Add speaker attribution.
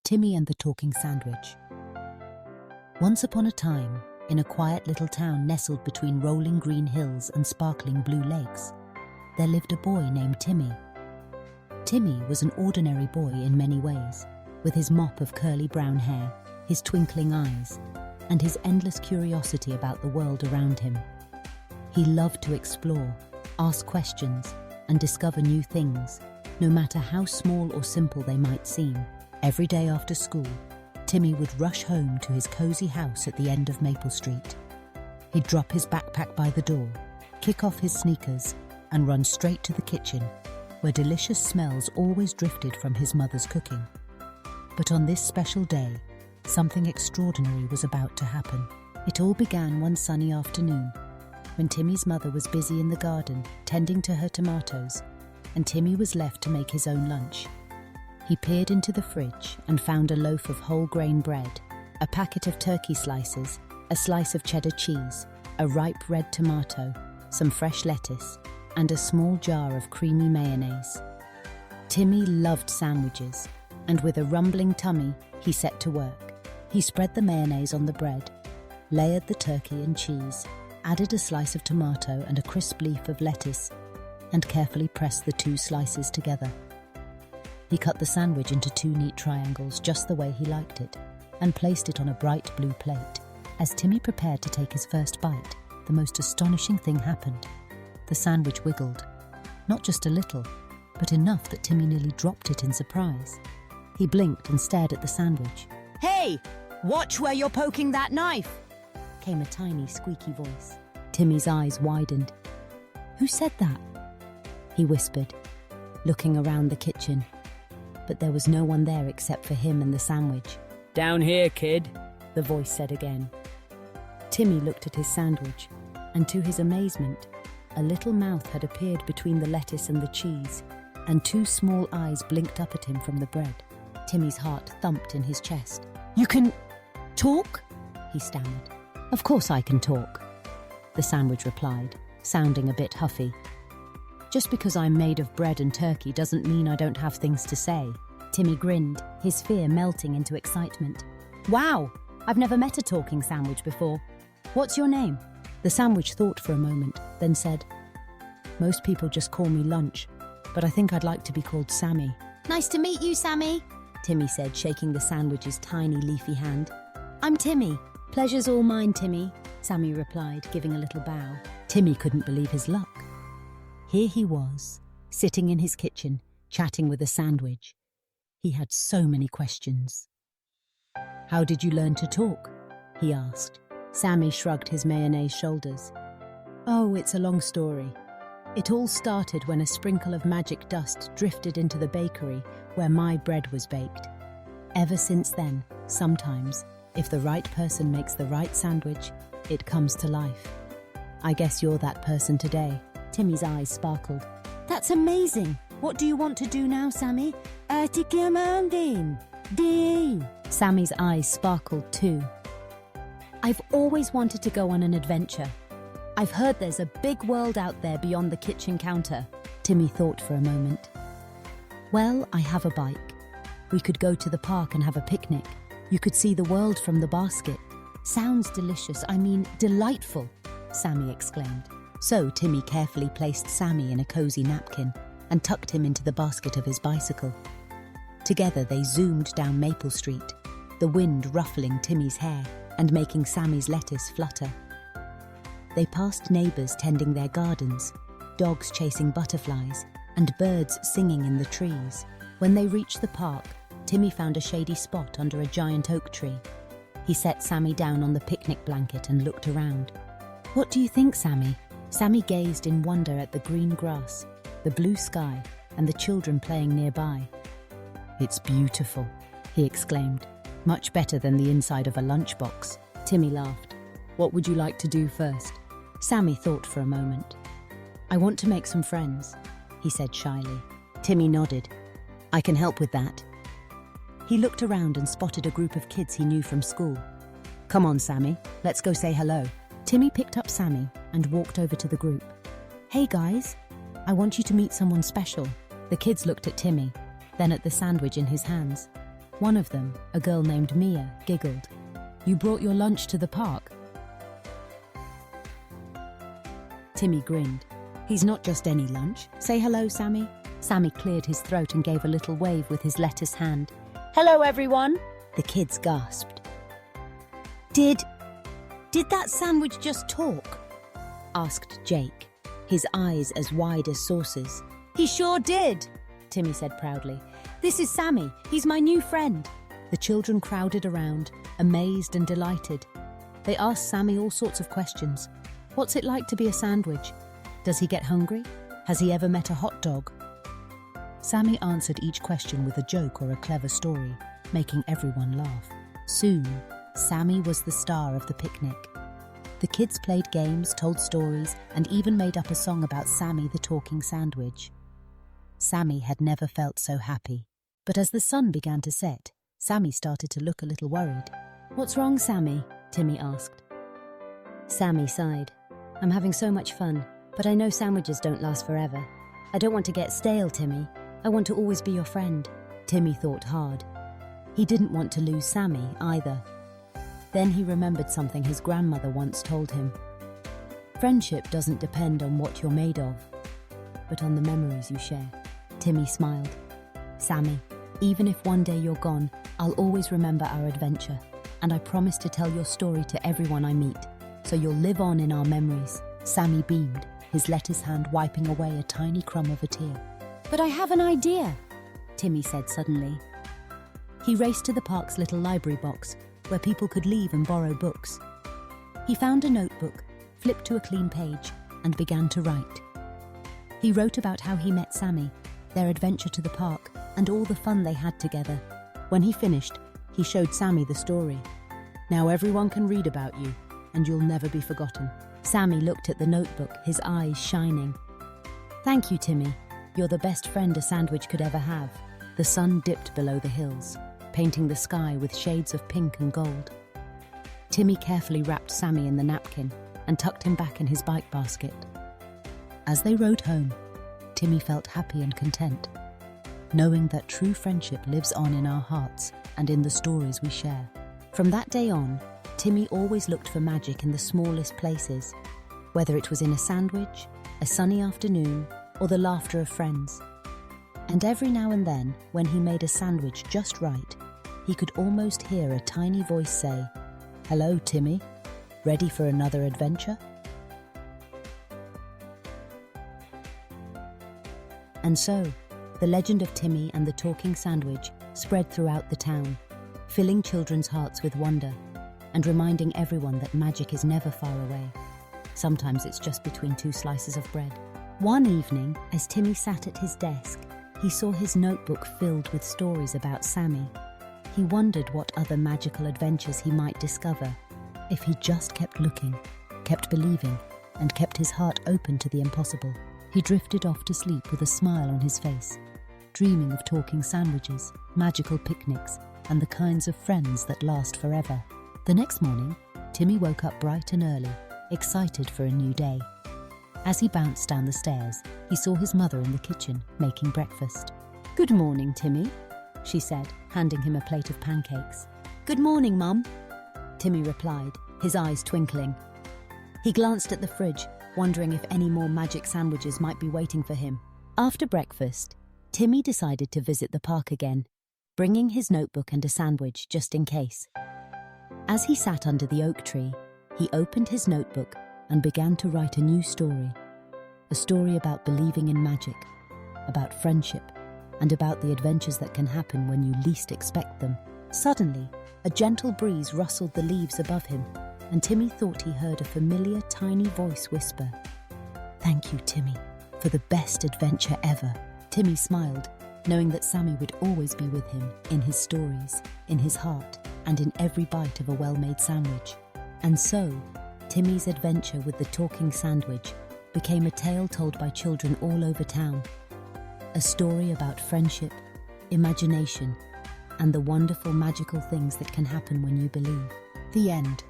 Speaker 1: Timmy and the Talking Sandwich. Once upon a time, in a quiet little town nestled between rolling green hills and sparkling blue lakes, there lived a boy named Timmy. Timmy was an ordinary boy in many ways, with his mop of curly brown hair, his twinkling eyes, and his endless curiosity about the world around him. He loved to explore, ask questions, and discover new things, no matter how small or simple they might seem. Every day after school, Timmy would rush home to his cozy house at the end of Maple Street. He'd drop his backpack by the door, kick off his sneakers, and run straight to the kitchen, where delicious smells always drifted from his mother's cooking. But on this special day, something extraordinary was about to happen. It all began one sunny afternoon, when Timmy's mother was busy in the garden tending to her tomatoes, and Timmy was left to make his own lunch. He peered into the fridge and found a loaf of whole grain bread, a packet of turkey slices, a slice of cheddar cheese, a ripe red tomato, some fresh lettuce, and a small jar of creamy mayonnaise. Timmy loved sandwiches, and with a rumbling tummy, he set to work. He spread the mayonnaise on the bread, layered the turkey and cheese, added a slice of tomato and a crisp leaf of lettuce, and carefully pressed the two slices together. He cut the sandwich into two neat triangles just the way he liked it, and placed it on a bright blue plate. As Timmy prepared to take his first bite, the most astonishing thing happened. The sandwich wiggled, not just a little, but enough that Timmy nearly dropped it in surprise. He blinked and stared at the sandwich.
Speaker 2: "Hey, watch where you're poking that knife!"
Speaker 1: Came a tiny, squeaky voice. Timmy's eyes widened. "Who said that?" he whispered, looking around the kitchen. But there was no one there except for him and the sandwich.
Speaker 2: "Down here, kid,"
Speaker 1: the voice said again. Timmy looked at his sandwich, and to his amazement, a little mouth had appeared between the lettuce and the cheese, and two small eyes blinked up at him from the bread. Timmy's heart thumped in his chest.
Speaker 2: "You can talk?"
Speaker 1: he stammered. "Of course I can talk," the sandwich replied, sounding a bit huffy. "Just because I'm made of bread and turkey doesn't mean I don't have things to say." Timmy grinned, his fear melting into excitement. "Wow, I've never met a talking sandwich before. What's your name?" The sandwich thought for a moment, then said, "Most people just call me Lunch, but I think I'd like to be called Sammy."
Speaker 3: "Nice to meet you, Sammy,"
Speaker 1: Timmy said, shaking the sandwich's tiny leafy hand.
Speaker 3: "I'm Timmy."
Speaker 1: "Pleasure's all mine, Timmy," Sammy replied, giving a little bow. Timmy couldn't believe his luck. Here he was, sitting in his kitchen, chatting with a sandwich. He had so many questions. "How did you learn to talk?" he asked. Sammy shrugged his mayonnaise shoulders. "Oh, it's a long story. It all started when a sprinkle of magic dust drifted into the bakery where my bread was baked. Ever since then, sometimes, if the right person makes the right sandwich, it comes to life. I guess you're that person today." Timmy's eyes sparkled.
Speaker 3: "That's amazing. What do you want to do now, Sammy?"
Speaker 1: Sammy's eyes sparkled too. "I've always wanted to go on an adventure. I've heard there's a big world out there beyond the kitchen counter." Timmy thought for a moment. "Well, I have a bike. We could go to the park and have a picnic. You could see the world from the basket." "Sounds delicious, I mean delightful," Sammy exclaimed. So Timmy carefully placed Sammy in a cozy napkin and tucked him into the basket of his bicycle. Together they zoomed down Maple Street, the wind ruffling Timmy's hair and making Sammy's lettuce flutter. They passed neighbours tending their gardens, dogs chasing butterflies, and birds singing in the trees. When they reached the park, Timmy found a shady spot under a giant oak tree. He set Sammy down on the picnic blanket and looked around. "What do you think, Sammy?" Sammy gazed in wonder at the green grass, the blue sky, and the children playing nearby. "It's beautiful," he exclaimed. "Much better than the inside of a lunchbox." Timmy laughed. "What would you like to do first?" Sammy thought for a moment. "I want to make some friends," he said shyly. Timmy nodded. "I can help with that." He looked around and spotted a group of kids he knew from school. "Come on, Sammy, let's go say hello." Timmy picked up Sammy and walked over to the group. "Hey guys, I want you to meet someone special." The kids looked at Timmy, then at the sandwich in his hands. One of them, a girl named Mia, giggled. "You brought your lunch to the park?" Timmy grinned. "He's not just any lunch. Say hello, Sammy." Sammy cleared his throat and gave a little wave with his lettuce hand.
Speaker 2: Hello, everyone.
Speaker 1: The kids gasped.
Speaker 2: Did that sandwich just talk?
Speaker 1: Asked Jake, his eyes as wide as saucers.
Speaker 2: He sure did.
Speaker 1: Timmy said proudly.
Speaker 2: This is Sammy. He's my new friend.
Speaker 1: The children crowded around, amazed and delighted. They asked Sammy all sorts of questions. What's it like to be a sandwich? Does he get hungry? Has he ever met a hot dog? Sammy answered each question with a joke or a clever story, making everyone laugh. Soon, Sammy was the star of the picnic. The kids played games, told stories, and even made up a song about Sammy the talking sandwich. Sammy had never felt so happy. But as the sun began to set, Sammy started to look a little worried.
Speaker 3: What's wrong, Sammy?
Speaker 1: Timmy asked.
Speaker 3: Sammy sighed. I'm having so much fun, but I know sandwiches don't last forever. I don't want to get stale, Timmy. I want to always be your friend.
Speaker 1: Timmy thought hard. He didn't want to lose Sammy either. Then he remembered something his grandmother once told him. Friendship doesn't depend on what you're made of, but on the memories you share. Timmy smiled. Sammy, even if one day you're gone, I'll always remember our adventure, and I promise to tell your story to everyone I meet, so you'll live on in our memories. Sammy beamed, his lettuce hand wiping away a tiny crumb of a tear.
Speaker 3: But I have an idea,
Speaker 1: Timmy said suddenly. He raced to the park's little library box, where people could leave and borrow books. He found a notebook, flipped to a clean page, and began to write. He wrote about how he met Sammy, their adventure to the park, and all the fun they had together. When he finished, he showed Sammy the story. Now everyone can read about you, and you'll never be forgotten. Sammy looked at the notebook, his eyes shining. Thank you, Timmy. You're the best friend a sandwich could ever have. The sun dipped below the hills, painting the sky with shades of pink and gold. Timmy carefully wrapped Sammy in the napkin and tucked him back in his bike basket. As they rode home, Timmy felt happy and content, knowing that true friendship lives on in our hearts and in the stories we share. From that day on, Timmy always looked for magic in the smallest places, whether it was in a sandwich, a sunny afternoon, or the laughter of friends. And every now and then, when he made a sandwich just right, he could almost hear a tiny voice say, "Hello, Timmy. Ready for another adventure?" And so, the legend of Timmy and the talking sandwich spread throughout the town, filling children's hearts with wonder and reminding everyone that magic is never far away. Sometimes it's just between two slices of bread. One evening, as Timmy sat at his desk, he saw his notebook filled with stories about Sammy. He wondered what other magical adventures he might discover if he just kept looking, kept believing, and kept his heart open to the impossible. He drifted off to sleep with a smile on his face, dreaming of talking sandwiches, magical picnics, and the kinds of friends that last forever. The next morning, Timmy woke up bright and early, excited for a new day. As he bounced down the stairs, he saw his mother in the kitchen, making breakfast. "Good morning, Timmy," she said, handing him a plate of pancakes.
Speaker 3: Good morning, Mum.
Speaker 1: Timmy replied, his eyes twinkling. He glanced at the fridge, wondering if any more magic sandwiches might be waiting for him. After breakfast, Timmy decided to visit the park again, bringing his notebook and a sandwich just in case. As he sat under the oak tree, he opened his notebook and began to write a new story. A story about believing in magic, about friendship, and about the adventures that can happen when you least expect them. Suddenly, a gentle breeze rustled the leaves above him, and Timmy thought he heard a familiar tiny voice whisper, "Thank you, Timmy, for the best adventure ever." Timmy smiled, knowing that Sammy would always be with him in his stories, in his heart, and in every bite of a well-made sandwich. And so, Timmy's adventure with the talking sandwich became a tale told by children all over town. A story about friendship, imagination, and the wonderful magical things that can happen when you believe. The end.